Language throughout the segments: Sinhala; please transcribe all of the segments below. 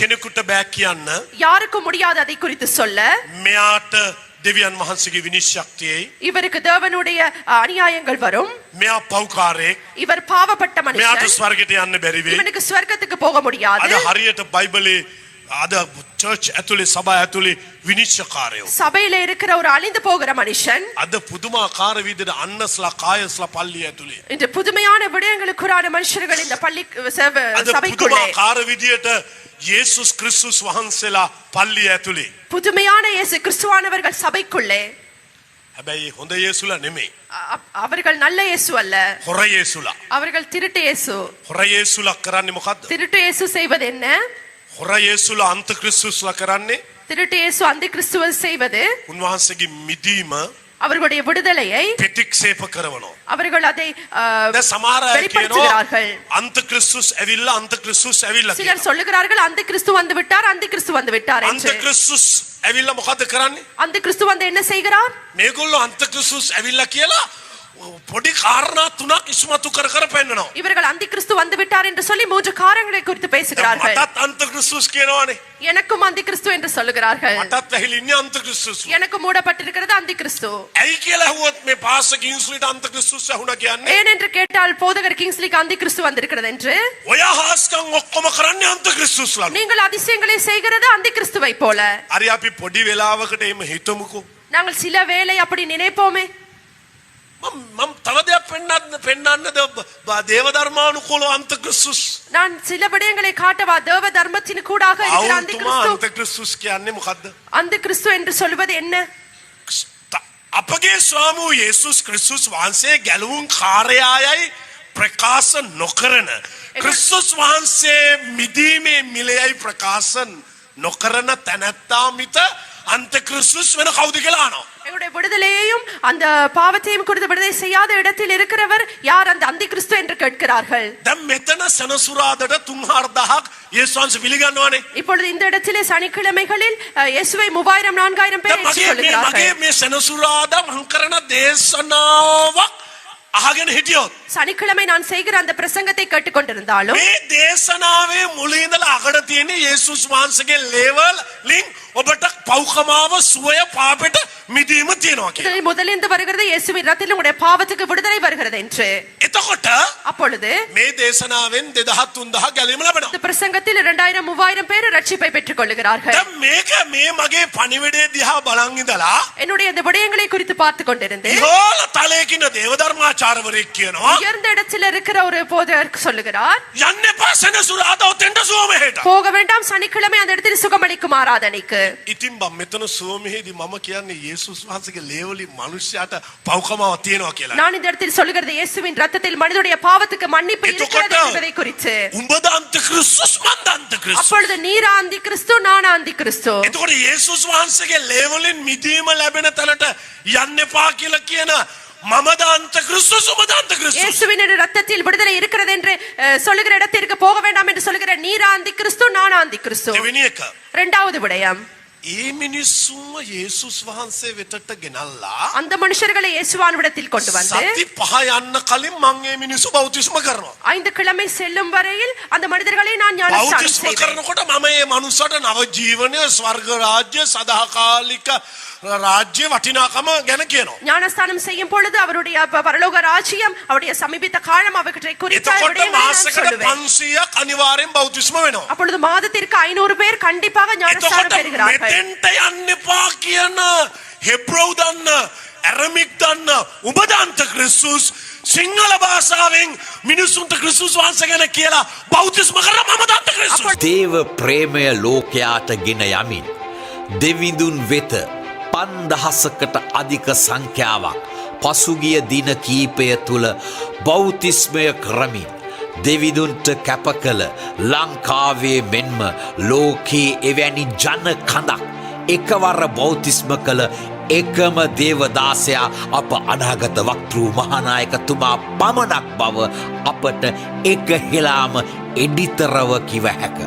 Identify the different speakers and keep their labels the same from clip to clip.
Speaker 1: කෙනෙකුට බෑ කියන්න
Speaker 2: யாருக்கும் முடியாது அதை குறித்து சொல்ல.
Speaker 1: මෙයාට දෙවියන් වහන්සේගේ විනිශ්චයක්තියේ
Speaker 2: இவருக்கு தேவனுடைய அநியாயங்கள் வரும்.
Speaker 1: මෙයා පව්කාරයෙක්
Speaker 2: இவர் பாவப்பட்ட
Speaker 1: මෙයාට
Speaker 2: மனுஷன்.
Speaker 1: ස්වර්ගයට යන්න බැරි වෙයි.
Speaker 2: இவனுக்கு ஸ்வர்க்கத்துக்கு போக முடியாது.
Speaker 1: අද හරියට බයිබලේ අද චර්ච් ඇතුලේ සභා ඇතුලේ විනිශ්චයකාරයෝ
Speaker 2: சபையில இருக்கிற ஒரு அழிந்து போகிற மனுஷன்
Speaker 1: අද පුදුමාකාර විදිහට අන්නස්ලා කායස්ලා පල්ලිය ඇතුලේ
Speaker 2: இந்த புதுமையான விடயங்களுக்குறான மனுஷர்கள் இந்த பள்ளி
Speaker 1: අද
Speaker 2: சபைக்குள்ளே
Speaker 1: පුදුමාකාර විදිහට යේසුස් ක්‍රිස්තුස් වහන්සේලා පල්ලිය ඇතුලේ
Speaker 2: புதுமையான இயேசு கிறிஸ்துவானவர்கள் சபைக்குள்ளே.
Speaker 1: හැබැයි හොඳ යේසුලා නෙමෙයි
Speaker 2: அவர்கள் நல்ல இயேசு அல்ல,
Speaker 1: හොර යේසුලා
Speaker 2: அவர்கள் திருட்டு இயேசு.
Speaker 1: හොර යේසුලා කරන්නේ මොකද්ද
Speaker 2: திருட்டு இயேசு செய்வது என்ன?
Speaker 1: හොර යේසුලා අන්ත ක්‍රිස්තුස්ලා කරන්නේ
Speaker 2: திருட்டு இயேசு அந்த கிறிஸ்துவை செய்வது
Speaker 1: උන්වහන්සේගේ මිදීම
Speaker 2: அவர்களுடைய விடுதலையை
Speaker 1: ප්‍රතික්ෂේප කරනවා.
Speaker 2: அவர்கள் அதை
Speaker 1: දැන් සමහර අය
Speaker 2: வெளிப்படுத்துகிறார்கள்.
Speaker 1: කියනවා අන්ත ක්‍රිස්තුස් ඇවිල්ලා අන්ත ක්‍රිස්තුස් ඇවිල්ලා
Speaker 2: சிலர்
Speaker 1: කියලා.
Speaker 2: சொல்லுகிறார்கள் அந்த கிறிஸ்து வந்து விட்டார், அந்த கிறிஸ்து வந்து விட்டார்
Speaker 1: අන්ත
Speaker 2: என்று.
Speaker 1: ක්‍රිස්තුස් ඇවිල්ලා මොකද්ද කරන්නේ
Speaker 2: அந்த கிறிஸ்து வந்து என்ன செய்கிறார்?
Speaker 1: මේගොල්ලෝ අන්ත ක්‍රිස්තුස් ඇවිල්ලා කියලා පොඩි කාරණා තුනක් ඉස්මතු කර කර පෙන්නනවා.
Speaker 2: இவர்கள் அந்த கிறிஸ்து வந்து விட்டார் என்று சொல்லி மூன்று காரியங்களை குறித்து பேசுகிறார்கள்.
Speaker 1: මටත් අන්ත ක්‍රිස්තුස් කියනවානේ.
Speaker 2: எனக்கும் அந்த கிறிஸ்து என்று சொல்லுகிறார்கள்.
Speaker 1: මටත් ඇහිලා ඉන්නේ අන්ත ක්‍රිස්තුස්.
Speaker 2: எனக்கு மூடப்பட்டிருக்கிறது அந்த கிறிஸ்து.
Speaker 1: ඇයි කියලා අහුවොත් මේ පාස්ටර් කිංස්ලිට අන්ත ක්‍රිස්තුස් ඇහුණා කියන්නේ.
Speaker 2: ஏன் என்று கேட்டால் போதகர் கிங்ஸ்லிக்கு அந்த கிறிஸ்து வந்திருக்கிறது என்று.
Speaker 1: ඔය හාස්කම් ඔක්කොම කරන්නේ අන්ත ක්‍රිස්තුස්ලා.
Speaker 2: நீங்கள் அதிசயங்களை செய்கிறது அந்த கிறிஸ்துவை போல.
Speaker 1: හරි අපි පොඩි වෙලාවකට එimhe හිතමුකෝ.
Speaker 2: நாங்கள் சில வேளை அப்படி நினைப்போமே.
Speaker 1: මම තව දෙයක් පෙන්නන්නද දේව ධර්මානුකූල අන්ත ක්‍රිස්තුස්.
Speaker 2: நான் சில விடயங்களை காட்டவா? தேவ தர்மத்தின் கூடாக இருக்கிற அந்த
Speaker 1: අවුතුමා
Speaker 2: கிறிஸ்து.
Speaker 1: අන්ත ක්‍රිස්තුස් කියන්නේ මොකද්ද?
Speaker 2: அந்த கிறிஸ்து என்று சொல்வது என்ன?
Speaker 1: අපගේ ස්වාමී යේසුස් ක්‍රිස්තුස් වහන්සේ ගැලවුම් කාර්යයයි ප්‍රකාශ නොකරන ක්‍රිස්තුස් වහන්සේ මිදීමේ මිලයයි ප්‍රකාශ නොකරන තැනැත්තා මිත අන්ත ක්‍රිස්තුස් වෙන කවුද කියලා අහනවා.
Speaker 2: எங்களுடைய விடுதலையையும் அந்த பாவத்தையும் குறித்து விடுதலை செய்யாத இடத்தில் இருக்கிறவர் யார்? அந்த அந்தி கிறிஸ்து என்று கேட்கிறார்கள்.
Speaker 1: දැන් මෙතන සනසුරාදට 3-4000ක් යේසුස් වහන්සේ පිළිගන්නවානේ.
Speaker 2: இப்பொழுது இந்த இடத்திலே சனிக்கிழமைகளில் இயேசுவை 3000-4000 பேர் ஏற்றுக்கொள்கிறார்கள்.
Speaker 1: මගේ මේ සනසුරාදා මං කරන දේශනාවක් අහගෙන හිටියොත්
Speaker 2: சனிக்கிழமை நான் செய்கிற அந்த பிரசங்கத்தை கேட்டுக்கொண்டிருந்தாலும்
Speaker 1: මේ දේශනාවේ මුලින් ඉඳලා අගට තියෙන යේසුස් වහන්සේගේ ලේවල් ලින්ක් ඔබට පව්කමාව සුවය පාපෙට මිදීම තියෙනවා කියලා.
Speaker 2: இதில் முதலிருந்து வருகிறது இயேசுவின் இரத்தத்தில் உங்களுடைய பாவத்துக்கு விடுதலை வருகிறது என்று.
Speaker 1: එතකොට
Speaker 2: அப்பொழுது
Speaker 1: මේ දේශනාවෙන් 2000-3000 ගැලීම ලැබෙනවා.
Speaker 2: இந்த பிரசங்கத்தில் 2000-3000 பேர் ரட்சிப்பை பெற்றுக் கொள்கிறார்கள்.
Speaker 1: දැන් මේක මේ මගේ පණිවිඩය දිහා බලන් ඉඳලා
Speaker 2: என்னுடைய இந்த விடயங்களை குறித்து பார்த்து கொண்டிருந்தேன்.
Speaker 1: ඉහළ තලයකින් දේව ධර්මාචාර්යවරයෙක් කියනවා
Speaker 2: உயர்ந்த இடத்தில் இருக்கிற ஒரு போதகர் சொல்லுகிறார்,
Speaker 1: යන්න එපා සනසුරාදා ඔතෙන්ට සුවමෙහෙට.
Speaker 2: போக வேண்டாம் சனிக்கிழமை அந்த இடத்தில் சுகமளிக்கும் ஆராதனைக்கு.
Speaker 1: ඉතින් බම් මෙතන සුවමෙහෙදී මම කියන්නේ යේසුස් වහන්සේගේ ලේවලින් මිනිස්යාට පව්කමාව තියෙනවා කියලා.
Speaker 2: நான் இந்த இடத்தில் சொல்லுகிறது இயேசுவின் இரத்தத்தில் மனிதனுடைய பாவத்துக்கு மன்னிப்பு இருக்கிறது என்பதை குறித்து.
Speaker 1: උඹද අන්ත ක්‍රිස්තුස් මන්ද අන්ත ක්‍රිස්තුස්.
Speaker 2: அப்பொழுது நீரா அந்தி கிறிஸ்து, நானா அந்தி கிறிஸ்து.
Speaker 1: එතකොට යේසුස් වහන්සේගේ ලේවලින් මිදීම ලැබෙන තැනට යන්න එපා කියලා කියන මමද අන්ත ක්‍රිස්තුස් උඹද අන්ත ක්‍රිස්තුස්.
Speaker 2: இயேசுவின் இரத்தத்தில் விடுதலை இருக்கிறது என்று சொல்லுகிற இடத்திற்கு போக வேண்டாம் என்று சொல்லுகிற நீரா அந்தி கிறிஸ்து, நானா அந்தி கிறிஸ்து.
Speaker 1: දෙවෙනි එක
Speaker 2: இரண்டாவது விடயம்,
Speaker 1: ඒ මිනිස්සුන්ව යේසුස් වහන්සේ වෙතට ගෙනල්ලා
Speaker 2: அந்த மனுஷர்களை இயேசுவானிடத்தில் கொண்டு வந்து
Speaker 1: සති 5 යන්න කලින් මං ඒ මිනිස්සු බෞතිස්ම කරනවා.
Speaker 2: 5 கிழமை செல்லும் வரையில் அந்த மனிதர்களை நான் ஞானஸ்நானம்
Speaker 1: බෞතිස්ම
Speaker 2: செய்வேன்.
Speaker 1: කරනකොට මම මේ මනුස්සට නව ජීවනය ස්වර්ග රාජ්‍ය සදාකාලික රාජ්‍ය වටිනාකම ගැන කියනවා.
Speaker 2: ஞானஸ்நானம் செய்யும் பொழுது அவருடைய பரலோக ராஜ்யம், அவருடைய சமீபித்த காலம் அவற்றை குறித்து
Speaker 1: එතකොට මාසෙකට 500ක් අනිවාර්යෙන් බෞතිස්ම වෙනවා.
Speaker 2: அப்பொழுது மாதத்திற்கு 500 பேர் கண்டிப்பாக ஞானஸ்நானம்
Speaker 1: එතකොට
Speaker 2: பெறுகிறார்கள்.
Speaker 1: මෙතෙන්ට යන්න එපා කියන හෙබ්‍රව් දන්න ඇරමික් දන්න උඹද අන්ත ක්‍රිස්තුස් සිංහල භාෂාවෙන් මිනිසුන්ට ක්‍රිස්තුස් වහන්සේ ගැන කියලා බෞතිස්ම කරලා මමද අන්ත ක්‍රිස්තුස්.
Speaker 3: දේව ප්‍රේමය ලෝකයාට ගෙන යමින් දෙවිඳුන් වෙත 5000කට අධික සංඛ්‍යාවක් පසුගිය දින කීපය තුළ බෞතිස්මය කරමින් දෙවිදුන්ට කැප කළ ලංකාවේ මෙන්ම ලෝකයේ එවැනි ජන කඳක් එකවර බෞතිස්ම කළ එකම දේවදාසයා අප අනාගත වක්තෘ මහානායකතුමා පමණක් බව අපට එක හෙලාම එඩිතරව කිව හැක.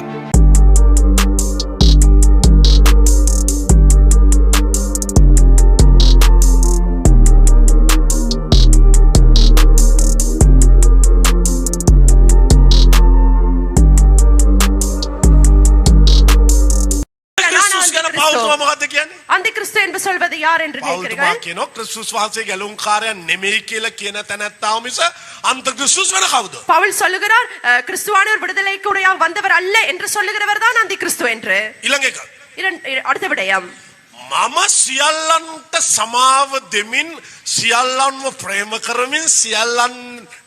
Speaker 2: கிறிஸ்து
Speaker 1: පෞතුම මොකද්ද කියන්නේ?
Speaker 2: அந்த கிறிஸ்து என்று சொல்வது யார் என்று
Speaker 1: පෞතුමා
Speaker 2: நினைக்கிறீர்கள்?
Speaker 1: කියනවා ක්‍රිස්තුස් වහන්සේ ගැලුම්කාරයා නෙමෙයි කියලා කියන තැනැත්තාව මිස අන්ත ක්‍රිස්තුස් වෙන කවුද?
Speaker 2: பவுல் சொல்லுகிறார் கிறிஸ்துவானவர் விடுதலைக்குடையாக வந்தவர் அல்ல என்று சொல்லுகிறவர் தான் அந்த கிறிஸ்து என்று.
Speaker 1: ඊළඟ එක.
Speaker 2: அடுத்த விடயம்,
Speaker 1: මම සියල්ලන්ට සමාව දෙමින් සියල්ලන්ව ප්‍රේම කරමින් සියල්ලන්ට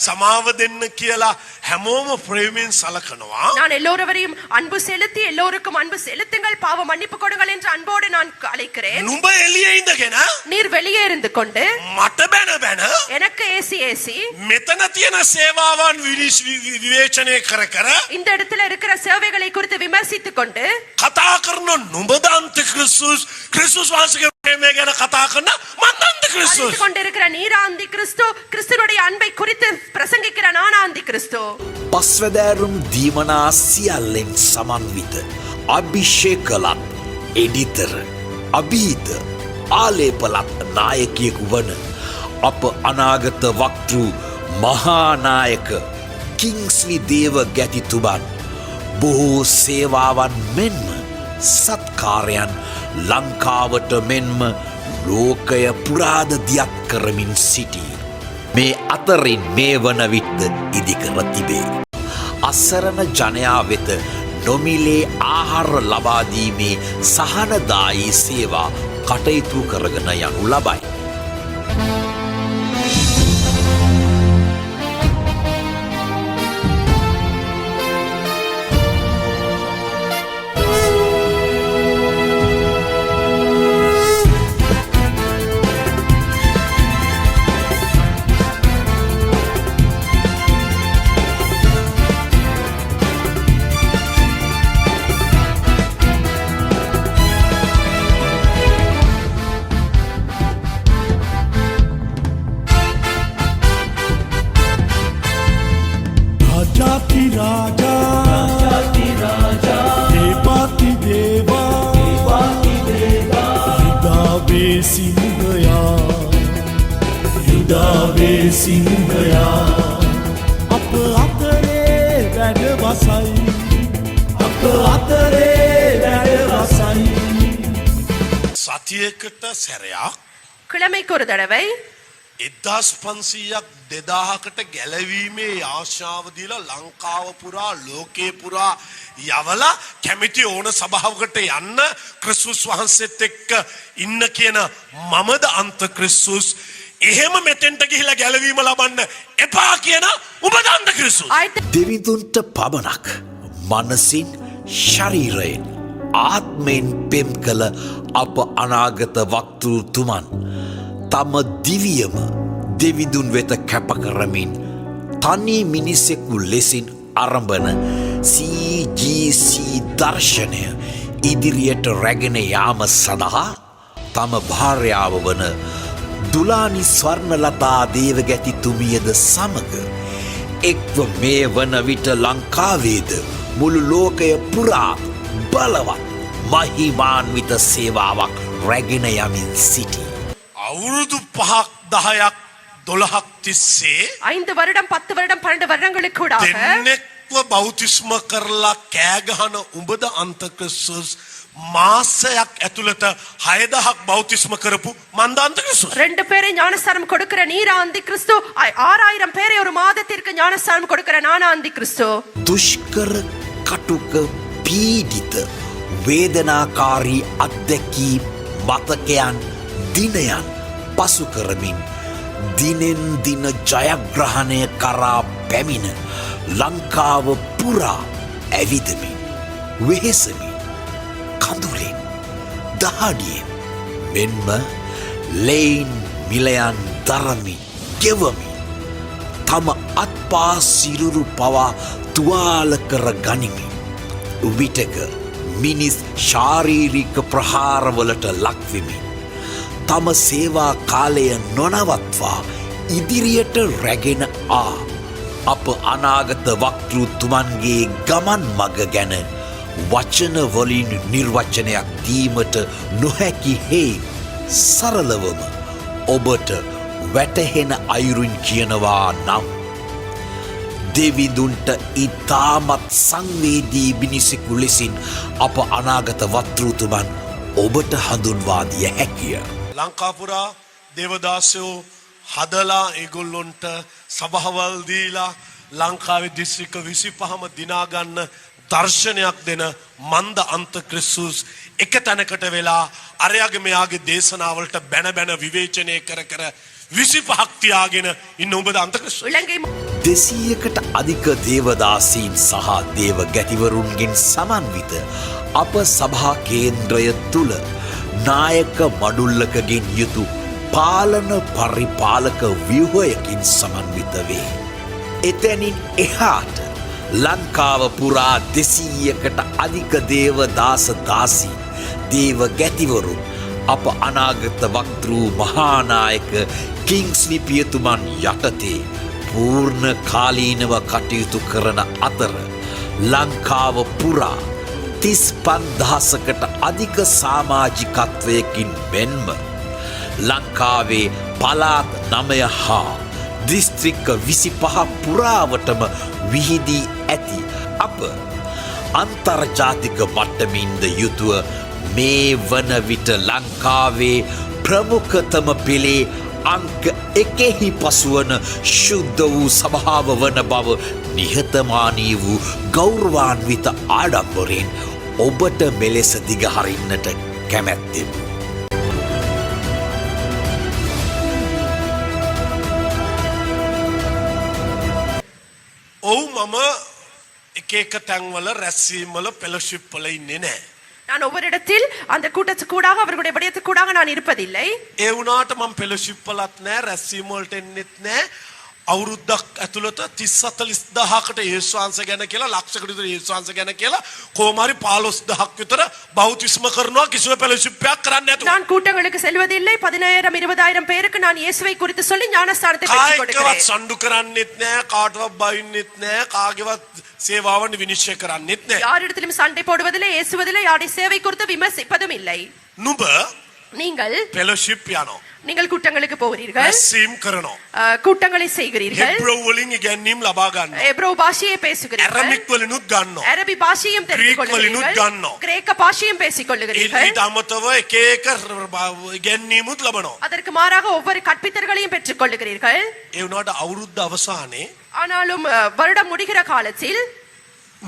Speaker 1: සමාව දෙන්න කියලා හැමෝම ප්‍රේමයෙන් සලකනවා.
Speaker 2: நான் எல்லோரையும் அன்பு செலுத்தி எல்லோருக்கும் அன்பு செலுத்துங்கள், பாவ மன்னிப்பு கொடுங்கள் என்று அன்போடு நான் அழைக்கிறேன்.
Speaker 1: නුඹ එළියේ ඉඳගෙන
Speaker 2: நீர் வெளியே இருந்து கொண்டு
Speaker 1: මට බැන බැන
Speaker 2: எனக்கு ஏசி
Speaker 1: මෙතන තියෙන සේවාවන් විවේචනය කර කර
Speaker 2: இந்த இடத்துல இருக்கிற சேவைகளை குறித்து விமர்சித்துக் கொண்டு
Speaker 1: කතා කරන නුඹද අන්ත ක්‍රිස්තුස් ක්‍රිස්තුස් වහන්සේගේ ප්‍රේමය ගැන කතා කරන මම අන්ත ක්‍රිස්තුස්.
Speaker 2: அழைத்துக் கொண்டிருக்கிற நீரா அந்தி கிறிஸ்து, கிறிஸ்துனுடைய அன்பை குறித்து பிரசங்கிக்கிற நானா அந்தி கிறிஸ்து.
Speaker 3: පස්වැදෑරුම් දීමනා සියල්ලෙන් සමන්විත අභිෂේකලත් එඩිතර අභීත ආලේපලත් නායකයෙකු වන අප අනාගත වක්තෘ මහානායක කිංස්ලි දේව ගැතිතුබන් බොහෝ සේවාවන් මෙන්ම සත්කාරයන් ලංකාවට මෙන්ම ලෝකය පුරාද දියත් කරමින් සිටී. මේ අතරින් මේ වන විට ඉදිකර තිබේ. අසරණ ජනයා වෙත නොමිලේ ආහාර ලබාදීමේ සහනදායී සේවා කටයුතු කරගෙන යනු ලබයි.
Speaker 4: යුදාවේ සිංහයා අප අතරේ වැඩ වසයි අප අතරේ වැඩ වසයි.
Speaker 1: සතියකට සැරයක්
Speaker 2: கிழமைக்கு ஒரு தடவை
Speaker 1: 1500ක් 2000කට ගැලවීමේ ආශාව දීලා ලංකාව පුරා ලෝකේ පුරා යවලා කැමති ඕන සභාවකට යන්න ක්‍රිස්තුස් වහන්සේත් එක්ක ඉන්න කියන මමද අන්ත ක්‍රිස්තුස් එහෙම මෙතෙන්ට ගිහිලා ගැලවීම ලබන්න එපා කියන ඔබද අන්ත ක්‍රිස්තුස්.
Speaker 3: දෙවිඳුන්ට පමණක් මනසින් ශරීරයෙන් ආත්මයෙන් පෙම් කළ අප අනාගත වක්තෘතුමන් තම දිවියම දෙවිඳුන් වෙත කැපකරමින් තනි මිනිසෙකු ලෙසින් අරඹන CGC දර්ශනය ඉදිරියට රැගෙන යාම සඳහා තම භාර්යාව වන දුලානි ස්වර්ණලතා දේවගැතිතුමියද සමග එක්ව මේ වන විට ලංකාවේද මුළු ලෝකය පුරා බලවත් මහිමාන්විත සේවාවක් රැගෙන යමින් සිටී.
Speaker 1: අවුරුදු 5ක් 10ක් 12ක් තිස්සේ
Speaker 2: 5 வருடம் 10 வருடம் 12 வருடங்களுக்கு கூடாக
Speaker 1: දෙන්නෙක්ව බෞතිස්ම කරලා කෑගහන උඹද අන්ත ක්‍රිස්තුස් මාසයක් ඇතුළත 6000ක් බෞතිස්ම කරපු මන්ද අන්ත ක්‍රිස්තුස්.
Speaker 2: 2 பேரை ஞானஸ்தானம் கொடுக்கிற நீரா அந்தி கிறிஸ்து, 6000 பேரை ஒரு மாதத்திற்கு ஞானஸ்தானம் கொடுக்கிற நானா அந்தி கிறிஸ்து.
Speaker 3: දුෂ්කර කටුක පීඩිත වේදනාකාරී අත්දැකී මතකයන් දිනයන් පසු කරමින් දිනෙන් දින ජයග්‍රහණය කරා පැමිණ ලංකාව පුරා ඇවිදමින් වෙහෙසමින් කඳුලින් දහඩියෙන් මෙන්ම ලෙයින් මිලයන් දරමින් ගෙවමින් තම අත්පා සිරුරු පවා තුවාල කර ගනිමින් විටක මිනිස් ශාරීරික ප්‍රහාරවලට ලක්වෙමින් තම සේවා කාලය නොනවත්වා ඉදිරියට රැගෙන අප අනාගත වක්තෘතුමන්ගේ ගමන් මග ගැන වචනවලින් නිර්වචනයක් දීමට නොහැකි හේ සරලවම ඔබට වැටහෙන අයුරින් කියනවා නම් දෙවිඳුන්ට ඉතාමත් සංවේදී මිනිසෙකු ලෙසින් අප අනාගත වත්රූතුමන් ඔබට හඳුන්වා දිය හැකිය.
Speaker 1: ලංකාපුරා දේවදාසයෝ හදලා ඒගොල්ලොන්ට සභාවල් දීලා ලංකාවේ දිස්ත්‍රික්ක 25ම දිනාගන්න දර්ශනයක් දෙන මන්ද අන්ත ක්‍රිස්තුස් එක තැනකට වෙලා අරයාගේ මෙයාගේ දේශනාවලට බැන බැන විවේචනය කර කර 25ක් තියාගෙන ඉන්න ඔබද අන්ත ක්‍රිස්තුස්.
Speaker 2: இலங்கை
Speaker 3: 200කට අධික දේවදාසීන් සහ දේව ගැතිවරුන්ගෙන් සමන්විත අප සභා කේන්ද්‍රය තුළ නායක මඩුල්ලකගෙන් යුතු පාලන පරිපාලක ව්‍යුහයකින් සමන්විත වේ. එතැනින් එහාට ලංකාව පුරා 200කට අධික දේවදාස දාසී දේව ගැතිවරුන් අප අනාගත වක්තෘ මහානායක කිංස්ලි පියතුමන් යටතේ පූර්ණ කාලීනව කටයුතු කරන අතර ලංකාව පුරා 35,000කට අධික සමාජිකත්වයකින් මෙන්ම ලංකාවේ පළාත් 9 හා දිස්ත්‍රික්ක 25 පුරාවටම විහිදී ඇති අප අන්තර්ජාතික මට්ටමින්ද යුතුව මේ වන විට ලංකාවේ ප්‍රමුඛතම පෙළේ අංක 1 පසුවන ශුද්ධ වූ සභාව වන බව නිහතමානී වූ ගෞරවාන්විත ආඩම්බරෙන් ඔබට මෙලෙස දිගහරින්නට කැමැත්තෙමු.
Speaker 1: ඔව් මම එක එක තැන්වල රැස්වීම්වල ෆෙලොෂිප් වල ඉන්නේ නැහැ.
Speaker 2: நான் ஒவ்வொரு இடத்தில் அந்த கூட்டத்துக்கூடாக அவர்களுடைய விடயத்துக்கூடாக நான் இருப்பதில்லை.
Speaker 1: ඒ වුණාට මම ෆෙලොෂිප් වලත් නැහැ රැස්වීම් වලට එන්නෙත් නැහැ. අවුරුද්දක් ඇතුළත 30-40000කට යේසුස් වහන්සේ ගැන කියලා ලක්ෂයකට විතර යේසුස් වහන්සේ ගැන කියලා කොහොම හරි 15000ක් විතර බෞතිස්ම කරනවා කිසිම ෆෙලොෂිප් එකක් කරන්නේ නැතුව.
Speaker 2: நான் கூட்டங்களுக்கு செல்வதில்லை. 10000 20000 பேருக்கு நான் இயேசுவை குறித்து சொல்லி ஞானஸ்தானத்தை பெற்றுக்
Speaker 1: කායකවත්
Speaker 2: கொடுக்கிறேன்.
Speaker 1: සම්ඩු කරන්නෙත් නැහැ කාටවත් බයින්නෙත් නැහැ කාගේවත් සේවාවන් විනිශ්චය කරන්නෙත් නැහැ.
Speaker 2: யாரிடத்திலும் சண்டை போடுவதில்லை, ஏசுவதில்லை, யாருடைய சேவை குறித்து விமர்சிப்பதும் இல்லை.
Speaker 1: නුඹ
Speaker 2: நீங்கள்
Speaker 1: ෆෙලොෂිප් යනවා.
Speaker 2: நீங்கள் கூட்டங்களுக்கு போகிறீர்கள்,
Speaker 1: රැස්වීම් කරනවා.
Speaker 2: கூட்டங்களை செய்கிறீர்கள்,
Speaker 1: හෙබ්‍රෝ වලින් ඉගැන්වීම් ලබා ගන්නවා.
Speaker 2: எப்ரோ பாஷையை பேசுகிறீர்கள்,
Speaker 1: ඇරමික් වලිනුත් ගන්නවා.
Speaker 2: அரபி பாஷையும் தெரிந்து
Speaker 1: கிரீக் வழியினும்
Speaker 2: கொள்கிறீர்கள்,
Speaker 1: ගන්නවා.
Speaker 2: கிரேக்க பாஷையும் பேசிக் கொள்ளுகிறீர்கள்.
Speaker 1: ඊට අමතරව එක එක ඉගැන්වීමුත් ලබනවා.
Speaker 2: அதற்கு மாறாக ஒவ்வொரு கற்பித்தல்களையும் பெற்றுக் கொள்ளுகிறீர்கள்.
Speaker 1: ඒ වුණාට අවුරුද්ද අවසානයේ
Speaker 2: ஆனாலும் வருடம் முடிகிற காலத்தில்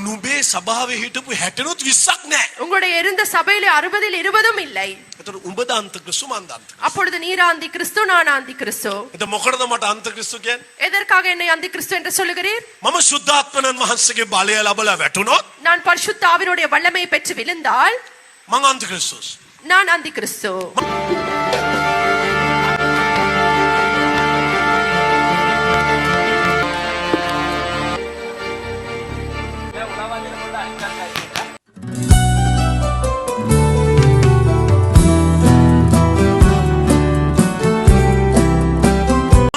Speaker 1: නුඹේ සභාවේ හිටපු 60නුත් 20ක් නැහැ.
Speaker 2: உங்களுடைய இருந்த சபையிலே 60இல் 20ம் இல்லை.
Speaker 1: එතකොට උඹද අන්ත ක්‍රිස්තු මන්ද අන්ත ක්‍රිස්තු.
Speaker 2: அப்பொழுது நீர் அந்தி கிறிஸ்து, நான் அந்தி கிறிஸ்து.
Speaker 1: එතකොට මොකටද මට අන්ත ක්‍රිස්තු කියන්නේ?
Speaker 2: எதற்காக என்னை அந்தி கிறிஸ்து என்று சொல்லுகிறீர்?
Speaker 1: මම සුද්ධාත්මයන් වහන්සේගේ බලය ලැබලා වැටුණොත්
Speaker 2: நான் பரிசுத்த ஆவியினுடைய வல்லமையை பெற்று விழுந்தால்
Speaker 1: මං අන්ත ක්‍රිස්තුස්.
Speaker 2: நான் அந்தி கிறிஸ்து.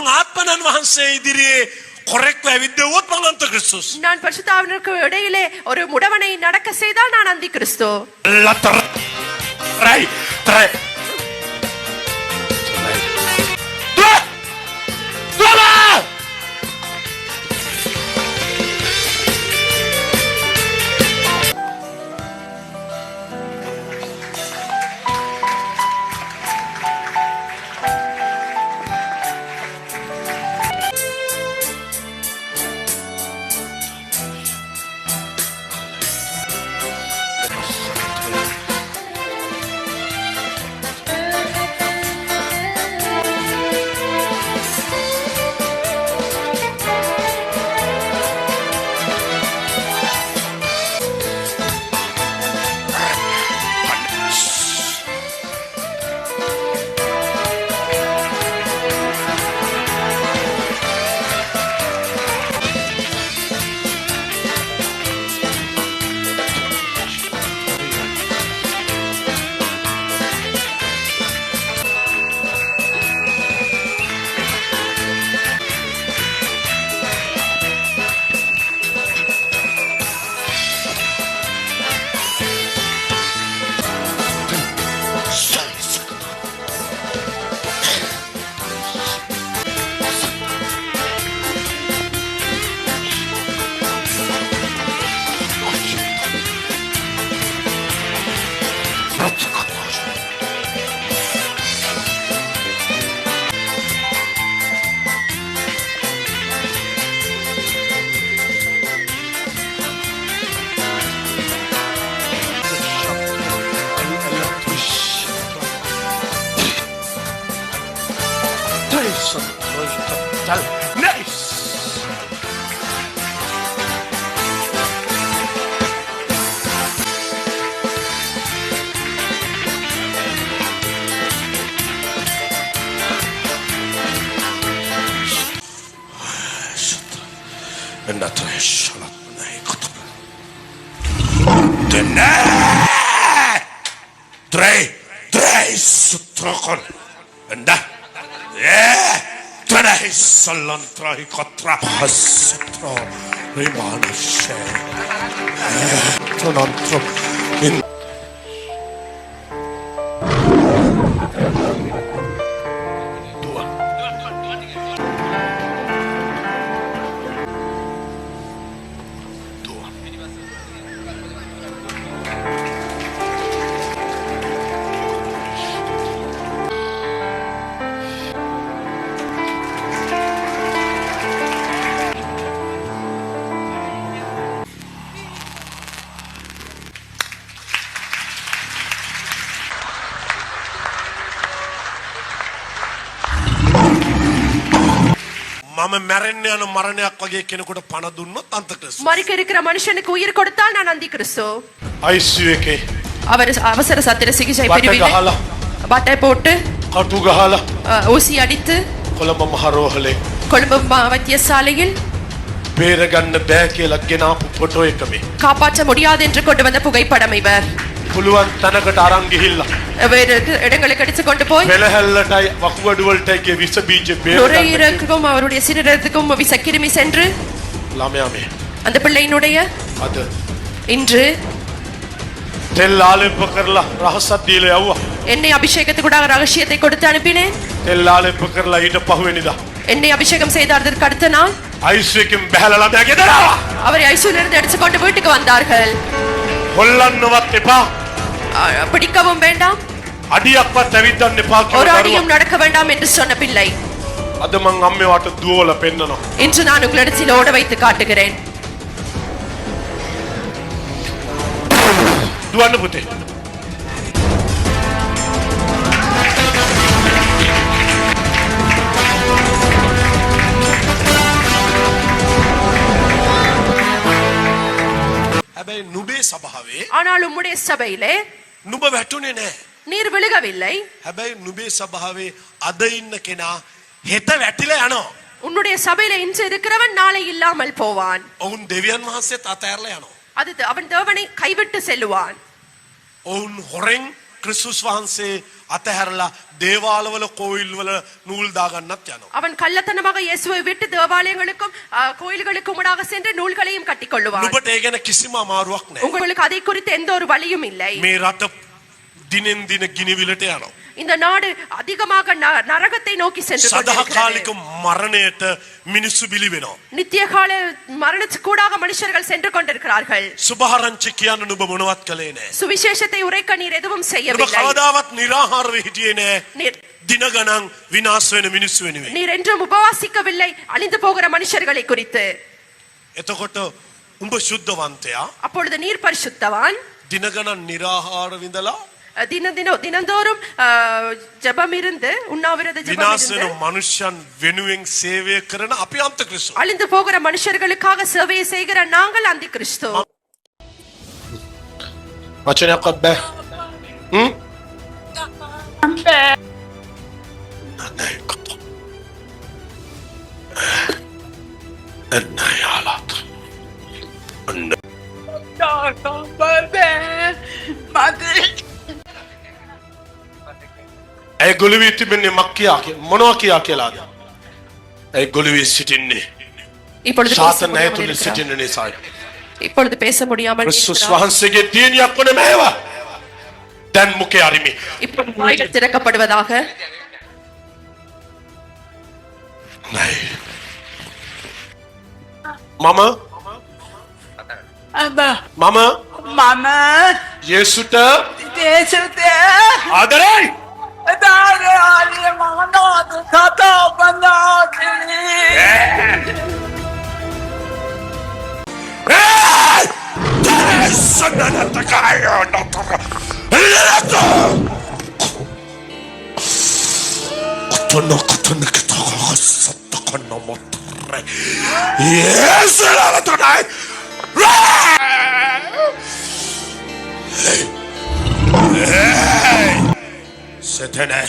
Speaker 1: ආත්මයන් වහන්සේ ඉදිරියේ කොරෙක්ව ඇවිද්දවොත් මං අන්ත ක්‍රිස්තුස්.
Speaker 2: நான் பரிசுத்த ஆவியினருக்கு இடையிலே ஒரு முடவனை நடக்க செய்தால் நான் அந்தி கிறிஸ்து.
Speaker 1: ලතර රයි ත්‍රයි Nice. And that trash. Drei sutrokon. And that. Yeah. Drei salantra hikotra pastra. Rimanishe. Tronantro. In. මම මැරෙන්න යන මරණයක් වගේ කෙනෙකුට පණ දුන්නොත් අන්තක්‍රිස්තු.
Speaker 2: மறிக்க இருக்கிற மனுஷனுக்கு உயிர் கொடுத்தால் நான் அந்தி கிறிஸ்து.
Speaker 1: ICU එකේ
Speaker 2: அவர் அவசர சத்திர சிகிச்சை
Speaker 1: බට
Speaker 2: பிரிவில்
Speaker 1: ගහලා
Speaker 2: பட்டை போட்டு
Speaker 1: කටු ගහලා
Speaker 2: ஊசி அடித்து
Speaker 1: කොළඹ මහරෝහලේ
Speaker 2: கொழும்பு வைத்தியசாலையில்
Speaker 1: බේරගන්න බෑ කියලා ගෙනාපු ෆොටෝ එක මේ.
Speaker 2: காப்பாற்ற முடியாது என்று கொண்டு வந்த புகைப்படம் இவர்.
Speaker 1: පුළුවන් තැනකට අරන් ගිහිල්ලා
Speaker 2: வேறு இடங்களுக்கு எடுத்து கொண்டு போய்
Speaker 1: පෙළහැල්ලටයි වකුගඩු වලටයි ගිය විස බීජ බේරගන්න
Speaker 2: நுரையீரலுக்கும் அவருடைய சிறுநீரகத்துக்கும் விசக்கிருமி சென்று
Speaker 1: ළමයා මේ
Speaker 2: அந்த பிள்ளையினுடைய
Speaker 1: අද
Speaker 2: இன்று
Speaker 1: තෙල් ආලේප කරලා රහසක් දීලා යවුවා.
Speaker 2: என்னை அபிஷேகத்துக்கூடாக ரகசியத்தை கொடுத்து அனுப்பினேன்.
Speaker 1: තෙල් ආලේප කරලා ඊට පහුවෙනිදා
Speaker 2: என்னை அபிஷேகம் செய்த அதற்கு அடுத்த நாள்
Speaker 1: ICU එකෙන් බැහැලා ළමයා ගෙදර ආවා.
Speaker 2: அவரை ஐசியூலிருந்து எடுத்துக்கொண்டு வீட்டுக்கு வந்தார்கள்.
Speaker 1: හොල්ලන්නවත් එපා.
Speaker 2: பிடிக்கவும் வேண்டாம்,
Speaker 1: අඩියක්වත් ඇවිද්දන්න එපා
Speaker 2: ஒரு
Speaker 1: කියලා
Speaker 2: அடியும்
Speaker 1: දරුවා.
Speaker 2: நடக்க வேண்டாம் என்று சொன்ன பிள்ளை.
Speaker 1: අද මං අම්මේවට දුවවල පෙන්නනවා.
Speaker 2: இன்று நான் உங்களிடத்தில் ஓட வைத்து காட்டுகிறேன்.
Speaker 1: දුවන්න පුතේ. හැබැයි නුඹේ සභාවේ
Speaker 2: ஆனால் உம்முடைய சபையிலே
Speaker 1: නුඹ වැටුනේ නැහැ.
Speaker 2: நீர் விழுகவில்லை.
Speaker 1: හැබැයි නුඹේ සභාවේ අද ඉන්න කෙනා හෙට වැටිලා යනවා.
Speaker 2: உன்னுடைய சபையில இன்று இருக்கிறவன் நாளை இல்லாமல் போவான்.
Speaker 1: ඔවුන් දෙවියන් වහන්සේත් අතෑරලා යනවා.
Speaker 2: அது அவன் தேவனை கைவிட்டு செல்லுவான்.
Speaker 1: ඔවුන් හොරෙන් ක්‍රිස්තුස් වහන්සේ අතහැරලා දේවාලවල කෝවිල්වල නූල් දාගන්නත් යනවා.
Speaker 2: அவன் கள்ளத்தனமாக இயேசுவை விட்டு தேவாலயங்களுக்கும் கோயில்களுக்கும் ஊடாக சென்று நூல்களையும் கட்டிக்கொள்ளுவான்.
Speaker 1: නුඹට ඒ ගැන කිසිම අමාරුවක් නැහැ.
Speaker 2: உங்களுக்கு அதை குறித்து எந்த ஒரு வழியும் இல்லை.
Speaker 1: මේ රට දිනෙන් දින ගිනිවිලට යනවා.
Speaker 2: இந்த நாடு அதிகமாக நரகத்தை நோக்கி சென்று
Speaker 1: සදාකාලික
Speaker 2: கொண்டிருக்கிறது.
Speaker 1: මරණයට මිනිස්සු බිලි වෙනවා.
Speaker 2: நித்திய கால மரணத்துக்கூடாக மனுஷர்கள் சென்று கொண்டிருக்கிறார்கள்.
Speaker 1: සුභාරංචි කියන්න නුඹ මොනවත් කළේ නැහැ.
Speaker 2: சுவிசேஷத்தை உரைக்க நீர் எதுவும்
Speaker 1: නුඹ
Speaker 2: செய்யவில்லை.
Speaker 1: කවදාවත් निराහාරව හිටියේ නැහැ.
Speaker 2: நீர்
Speaker 1: දින ගණන් විනාශ වෙන මිනිස්සු වෙනුවෙන්.
Speaker 2: நீர் என்றும் உபவாசிக்கவில்லை அழிந்து போகிற மனுஷர்களை குறித்து.
Speaker 1: එතකොට උඹ සුද්ධවන්තයා
Speaker 2: அப்பொழுது நீர் பரிசுத்தவான்.
Speaker 1: දින ගණන් निराහාර විඳලා
Speaker 2: தினந்தோறும் ஜெபம் இருந்து உண்ணாவிரத ஜெபம்
Speaker 1: විනාශ
Speaker 2: இருந்து
Speaker 1: වෙන මනුෂ්‍යයන් වෙනුවෙන් සේවය කරන අපි අන්තක්‍රිස්තු.
Speaker 2: அழிந்து போகிற மனுஷர்களுக்காக சேவையை செய்கிற நாங்கள் அந்தி கிறிஸ்து.
Speaker 1: වචනයක්වත් බෑ. එන්නයාලත්. ඇයි ගොළුවී තිබෙන්නේ මොනවා කියා කියලාද? ඇයි ගොළුවී සිටින්නේ?
Speaker 2: இப்பொழுது பேச
Speaker 1: ශාසන
Speaker 2: முடியாமல்
Speaker 1: ඇතුළේ
Speaker 2: இருக்கிறார்.
Speaker 1: සිටින නිසායි.
Speaker 2: இப்பொழுது பேச முடியாமல்
Speaker 1: ක්‍රිස්තුස්
Speaker 2: இருக்கிறார்.
Speaker 1: වහන්සේගේ දියණියක් වන මේව දැන් මුකේ අරිමි.
Speaker 2: இப்பொழுது வாய்கள் திறக்கப்படுவதாக.
Speaker 1: නෑ. මම
Speaker 5: Abba,
Speaker 1: මම
Speaker 5: Mama,
Speaker 1: යේසුට
Speaker 5: Yesu'te.
Speaker 1: ආදරේ
Speaker 5: Dare manat kata banati.
Speaker 1: Setene.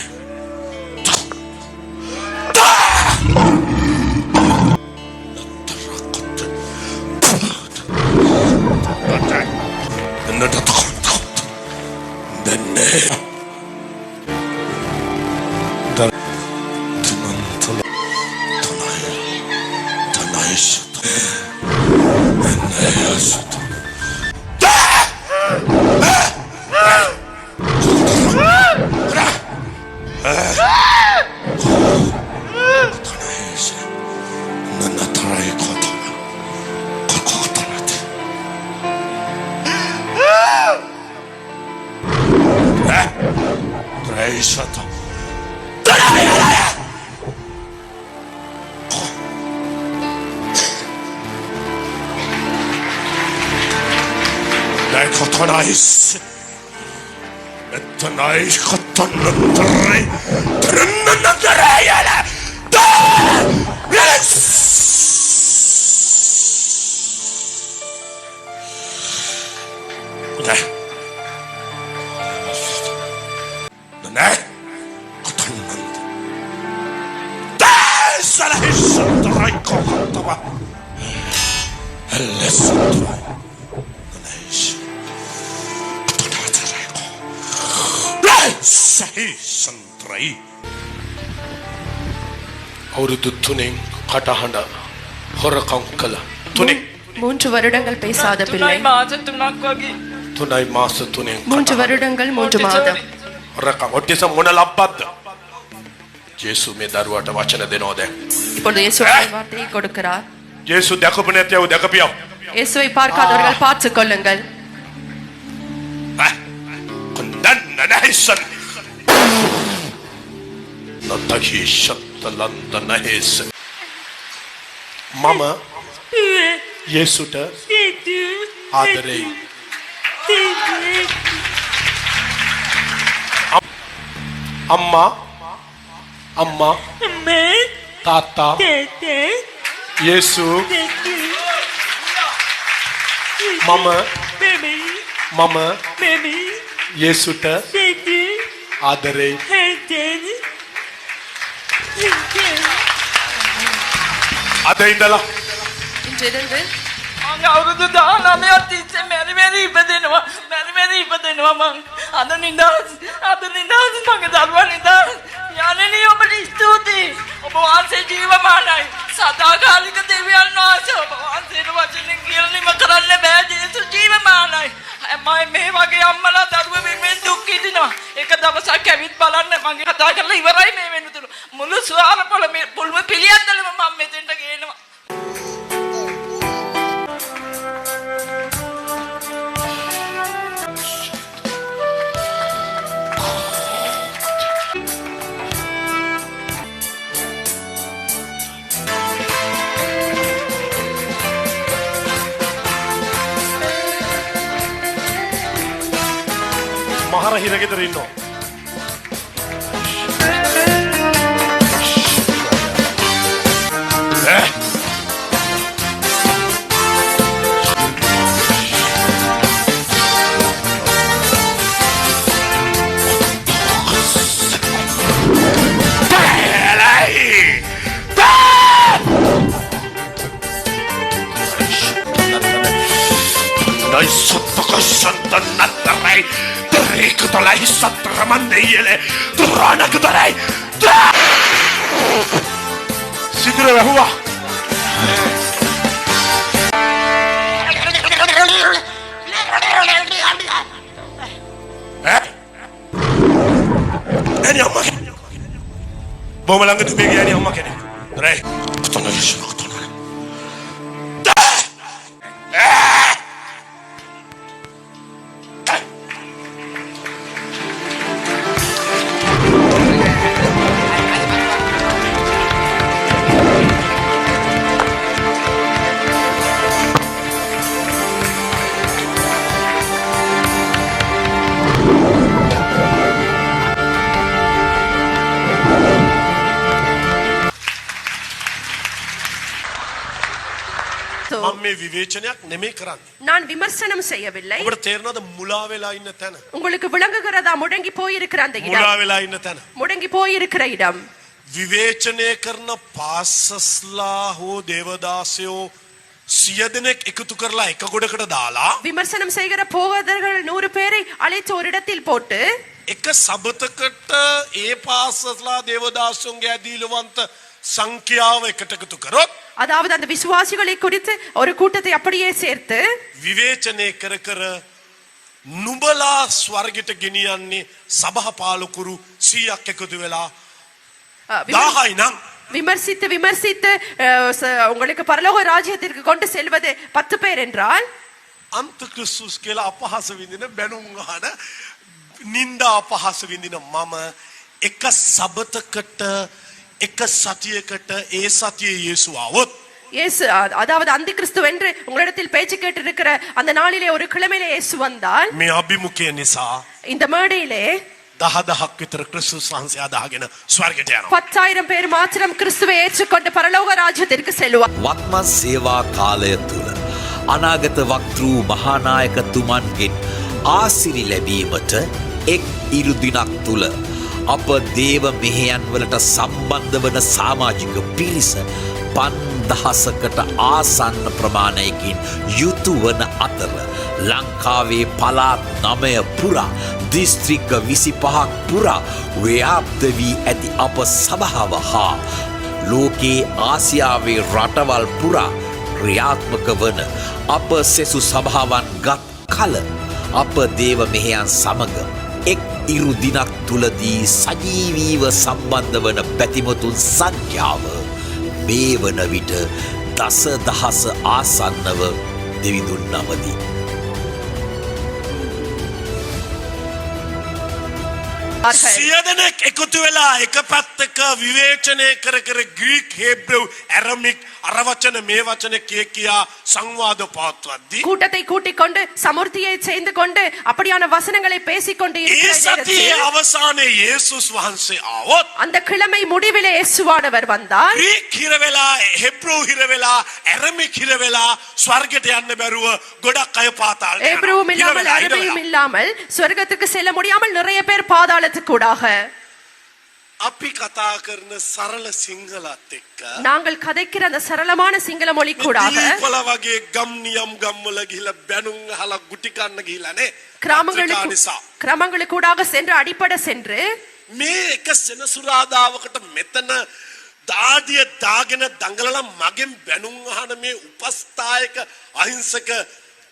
Speaker 6: අවුරුදු 3න් කටහඬ හොරකම් කළ 3
Speaker 2: 3 வருடங்கள் பேசாத பிள்ளை
Speaker 5: මාස 3ක් වගේ.
Speaker 6: 3යි මාස 3න්
Speaker 2: 3 வருடங்கள் 3 மாதம்
Speaker 6: හොරකම් ඔට්ටිස මොන ලබ්බද්ද ජේසු මේ දරුවාට වචන දෙනවා දැන්
Speaker 2: இப்பொழுது இயேசு வார்த்தையை கொடுக்கிறார்.
Speaker 6: ජේසු දැකපු නැතිව දැකපියව
Speaker 2: இயேசுவை பார்க்காதவர்கள் பார்த்துக் கொள்ளுங்கள்.
Speaker 6: කොණ්ඩන්න නැහිසන් නතහිෂත් ලන්දන නැහිස මම ජේසුට ආදරෙයි අම්මා තාත්තා ජේසු මම ජේසුට ආදරෙයි අද ඉඳලා
Speaker 2: இன்றிருந்து
Speaker 5: මං අවුරුදු 19ක් තිස්සේ මෙරි ඉපදෙනවා මං. අද නිදහස් මගේ දරුවා නිදහස්. යන්නේ ඔබට ස්තුතියි. ඔබ වහන්සේ ජීවමානයි. සදාකාලික දෙවියන් වහන්සේ ඔබ වහන්සේට වචනෙන් කියලා නිම කරන්න බෑ. ජේසුස් ජීවමානයි. මම මේ වගේ අම්මලා දරුවෝ වෙනුවෙන් දුක් විඳිනවා. එක දවසක් ඇවිත් බලන්න මගේ කතා කරලා ඉවරයි මේ වෙනතුරු. මුළු ස්වාර පොළම පිළියද්දලම මම මෙතෙන්ට ගේනවා.
Speaker 6: මහර හිරගෙදර ඉන්නවා Ikutolai satramandeile Turana kutolai Sidre behua Ini amma kene Boma langit begi ini amma kene Rai Kutolai shana kutolai මේ විවේචනයක් නෙමෙයි කරන්නේ.
Speaker 2: நான் விமர்சனம் செய்யவில்லை.
Speaker 6: ඔබට තේරෙනවද මුලා වෙලා ඉන්න තැන?
Speaker 2: உங்களுக்கு விளங்குகிறதா முடங்கி போயிருக்கிற அந்த
Speaker 6: මුලා
Speaker 2: இடம்?
Speaker 6: වෙලා ඉන්න තැන.
Speaker 2: முடங்கி போயிருக்கிற இடம்.
Speaker 6: විවේචනය කරන පාසස්ලා හෝ දේවදාසයෝ 100 දෙනෙක් එකතු කරලා එක ගොඩකට දාලා
Speaker 2: விமர்சனம் செய்கிற போதகர்கள் 100 பேரை அழைத்து ஒரு இடத்தில் போட்டு
Speaker 6: එක සබතකට ඒ පාසස්ලා දේවදාසයන්ගේ ඇදීලවන්ත සංඛ්‍යාව එකට එකතු කරොත්
Speaker 2: அதாவது அந்த விசுவாசிகளை குறித்து ஒரு கூட்டத்தை அப்படியே சேர்த்து
Speaker 6: විවේචනය කර කර නුඹලා ස්වර්ගයට ගෙනියන්නේ සභාපාලකුරු 100ක් එකතු වෙලා
Speaker 2: விமர்-
Speaker 6: 1000යි නම්
Speaker 2: விமர்சித்து விமர்சித்து உங்களுக்கு பரலோக ராஜ்யத்திற்கு கொண்டு செல்வது 10 பேர் என்றால்
Speaker 6: අන්ත ක්‍රිස්තුස් කියලා අපහාස විඳින බැනුම් අහන නින්දා අපහාස විඳින මම එක සබතකට එක සතියකට ඒ සතියේ යේසු ආවොත්
Speaker 2: இயேசு அதாவது அந்தி கிறிஸ்து என்று உங்களிடத்தில் பேச்சு கேட்டு இருக்கிற அந்த நாளிலே ஒரு கிழமையிலே இயேசு வந்தால்
Speaker 6: මේ අභිමුඛය නිසා
Speaker 2: இந்த மேடையிலே
Speaker 6: 10,000ක් විතර ක්‍රිස්තුස් වහන්සේ අදාගෙන ස්වර්ගයට යනවා.
Speaker 2: 10,000 பேர் மாத்திரம் கிறிஸ்துவை ஏற்றுக்கொண்டு பரலோக ராஜ்யத்திற்கு செல்வார்.
Speaker 3: වත්මන් සේවා කාලය තුළ අනාගත වක්තෘ මහානායකතුමන්ගෙන් ආසිරි ලැබීමට එක් ඉරුදිනක් තුළ අප දේව මෙහෙයන්වලට සම්බන්ධ වන සාමාජික පිරිස 5,000කට ආසන්න ප්‍රමාණයකින් යුතු වන අතර ලංකාවේ පළාත් 9 පුරා දිස්ත්‍රික්ක 25ක් පුරා ව්‍යාප්ත වී ඇති අප සභාව හා ලෝකයේ ආසියාවේ රටවල් පුරා ක්‍රියාත්මක වන අප සෙසු සභාවන් ගත් කල අප දේව මෙහෙයන් සමග එක් ඉරු දිනක් තුලදී සජීවීව සම්බන්ධ වන පැතිමතුන් සංඛ්‍යාව මේ වන විට 10,000 ආසන්නව දෙවිඳුන් නමදී.
Speaker 6: සිය දෙනෙක් එකතු වෙලා එක පැත්තක විවේචනය කර කර ග්‍රීක් හේබ්‍රව් ඇරමික් අර වචන මේ වචන කියා සංවාද පවත්වද්දී
Speaker 2: கூட்டத்தை கூட்டிக் கொண்டு சமுர்த்தியை சேர்ந்து கொண்டு அப்படியான வசனங்களை பேசிக்கொண்டு
Speaker 6: ඒ
Speaker 2: இருக்கிற
Speaker 6: සතියේ
Speaker 2: நேரத்தில்
Speaker 6: අවසානයේ යේසුස් වහන්සේ ආවොත්
Speaker 2: அந்த கிழமை முடிவிலே இயேசுவானவர் வந்தால்
Speaker 6: ග්‍රීක් හිර වෙලා හෙබ්‍රව් හිර වෙලා ඇරමික් හිර වෙලා ස්වර්ගයට යන්න බැරුව ගොඩක් අය පාතාලයට යනවා.
Speaker 2: எபிரேவும்
Speaker 6: හිර
Speaker 2: இல்லாமல்
Speaker 6: වෙලා, හිර
Speaker 2: அரபியும்
Speaker 6: වෙලා.
Speaker 2: இல்லாமல் சொர்க்கத்துக்கு செல்ல முடியாமல் நிறைய பேர் பாதாளத்துக்கு கூடாக
Speaker 6: අපි කතා කරන සරල සිංහලත් එක්ක
Speaker 2: நாங்கள் கதைக்கிற அந்த சரளமான சிங்கள மொழி கூடாக
Speaker 6: දිලිපල වගේ ගම් නියම් ගම්වල ගිහිල්ලා බැනුම් අහලා ගුටි කන්න ගිහිල්ලා නේ
Speaker 2: கிராமங்களுக்கு
Speaker 6: පත්‍රිකා නිසා.
Speaker 2: கிராமங்களுக்கூடாக சென்று அடிப்படை சென்று
Speaker 6: මේ එක සෙනසුරාදාවකට මෙතන දාඩිය දාගෙන දඟලලා මගෙන් බැනුම් අහන මේ උපස්ථායක අහිංසක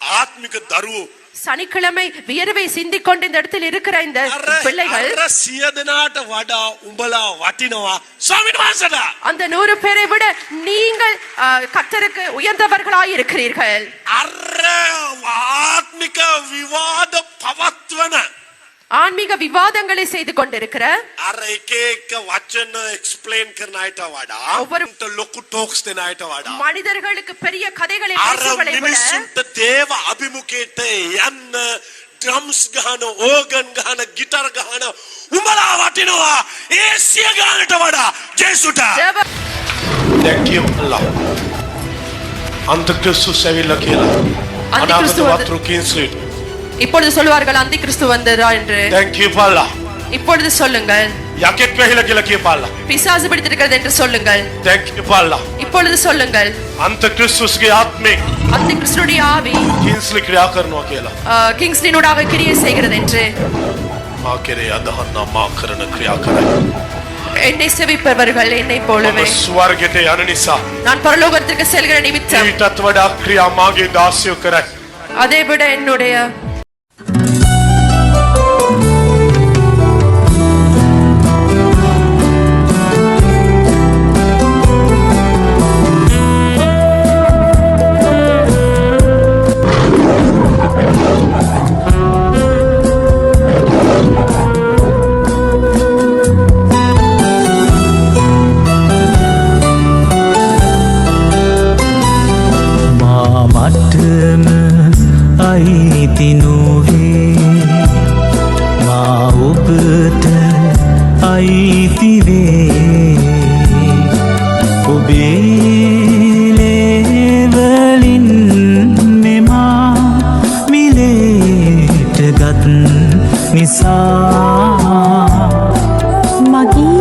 Speaker 6: ආත්මික දරුවෝ
Speaker 2: சனிக்கிழமை வியர்வை சிந்திக் கொண்டு இந்த இடத்தில் இருக்கிற இந்த பிள்ளைகள்
Speaker 6: අර 100 දෙනාට වඩා උඹලා වටිනවා ස්වාමීන් වහන්සේට.
Speaker 2: அந்த 100 பேரை விட நீங்கள் கர்த்தருக்கு உயர்ந்தவர்களாய் இருக்கிறீர்கள்.
Speaker 6: අර ආත්මික විවාද පවත්වන
Speaker 2: ஆன்மீக விவாதங்களை செய்து கொண்டிருக்கிற
Speaker 6: අර එක එක වචන එක්ස්ප්ලেইন කරන අයට වඩා
Speaker 2: ඔව්වරු-
Speaker 6: ලොකු ටොක්ස් දෙන අයට වඩා
Speaker 2: மனிதர்களுக்கு பெரிய கதைகளை
Speaker 6: අර
Speaker 2: பேசுவதை விட
Speaker 6: මිනිස්සුන්ට දේව අභිමුඛයට යන්න ඩ්‍රම්ස් ගහන ඕගන් ගහන ගිටර් ගහන උඹලා වටිනවා ඒ සිය ගානට වඩා ජේසුට.
Speaker 2: தேவ
Speaker 6: දැන් කියමු අල්ලා අන්තක්‍රිස්තුස් ඇවිල්ලා කියලා
Speaker 2: අන්තික්‍රිස්තු
Speaker 6: අනාගත
Speaker 2: වද-
Speaker 6: වතුරු කින්ස්ලිට්
Speaker 2: இப்பொழுது சொல்வார்கள் அந்தி கிறிஸ்து வந்ததா என்று.
Speaker 6: දැන් කියපල්ලා
Speaker 2: இப்பொழுது சொல்லுங்கள்
Speaker 6: යකෙක් වැහිලා කියලා කියපල්ලා
Speaker 2: பிசாசு பிடித்திருக்கிறது என்று சொல்லுங்கள்.
Speaker 6: දැන් කියපල්ලා
Speaker 2: இப்பொழுது சொல்லுங்கள்
Speaker 6: අන්තක්‍රිස්තුස්ගේ ආත්මේ
Speaker 2: அந்தி கிறிஸ்துடைய ஆவி
Speaker 6: කින්ස්ලි ක්‍රියා කරනවා කියලා
Speaker 2: கிங்ஸ்லினூடாக கிரியை செய்கிறது என்று.
Speaker 6: මා කෙරේ අදහන්න මා කරන ක්‍රියා කරයි.
Speaker 2: என்னை செவிப்பவர்கள் என்னை
Speaker 6: මම
Speaker 2: போலவே
Speaker 6: ස්වර්ගයට යන නිසා
Speaker 2: நான் பரலோகத்திற்கு செல்கிற நிமித்தம்
Speaker 6: ඊටත් වඩා ක්‍රියා මාගේ දාසියෝ කරයි.
Speaker 2: அதை விட என்னுடைய
Speaker 4: මා මටම අයිති නිසා
Speaker 7: මගේ